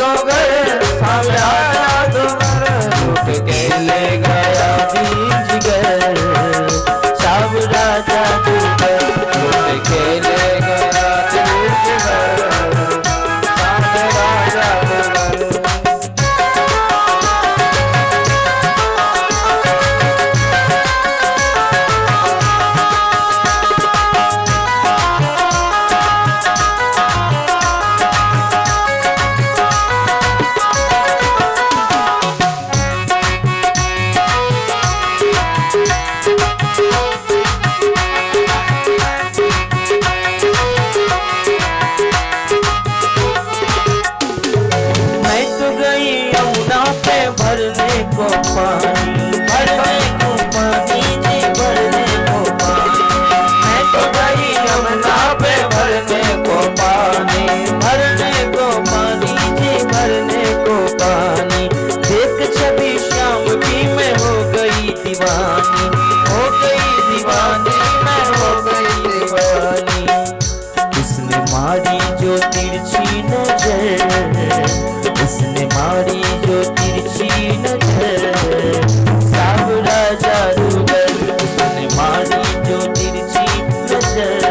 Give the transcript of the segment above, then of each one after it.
जादूगर, सावरा जादूगर, लूट के ले गया जिगर। सावरा जादूगर, लूट के ले गया जिगर। सावरा जादूगर। भरने को पानी, भरने को पानी जी, भरने को पानी। मैं तो गई यमुना पे भरने को पानी, भरने को पानी जी, भरने को पानी। देख छवि श्याम की मैं हो गई दीवानी, हो गई दीवानी, मैं हो गई दीवानी। उसने मारी जो तिरछी नजर, उसने मारी जो तिरछी नजर। सावरा जादूगर, उसने मारी जो तिरछी नजर।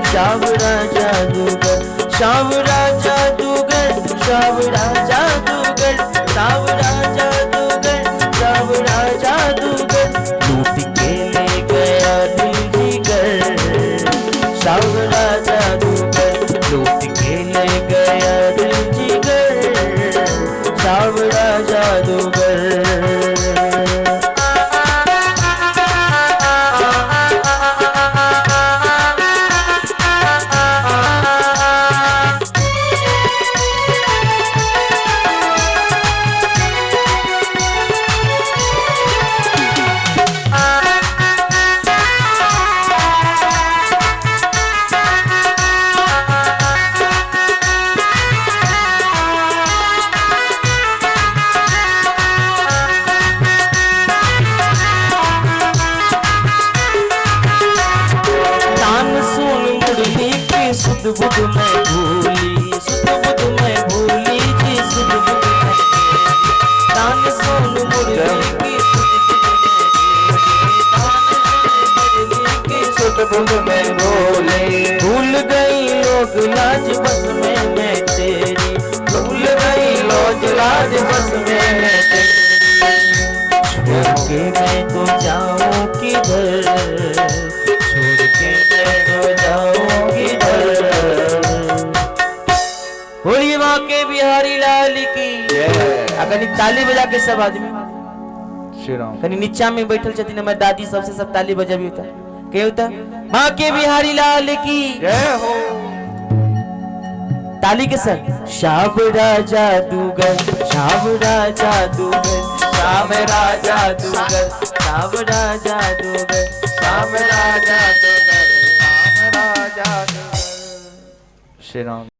सावरा जादूगर, सावरा जादूगर, सावरा जादूगर, सावरा जादूगर, सावरा जादूगर, लूट के ले गया जिगर। सावरा जादूगर, लूट के ले गया जिगर। सावरा जादूगर। सुध बुध में भूली, सुध बुध में भूली जी, सुध बुध में दान सोन मुरली की सुध बुध में भूली। भूल गई लोग लाज बस में मैं तेरी, भूल गई लोग लाज बस में मैं तेरी। छोड़ के मैं तो जाऊं किधर, छोड़ के मैं तो जाऊं किधर। बोलिए वहां के बिहारी लाल की। अगर ताली बजा के सब आदमी श्री राम कहीं नीचा में बैठल छथिन हमर दादी सबसे सब ताली बजाबी होता के होता। मां के बिहारी लाल की जय हो। ताली के संग सावरा जादूगर, सावरा जादूगर, सावरा जादूगर, सावरा जादूगर, सावरा जादूगर, सावरा जादूगर। श्री राम।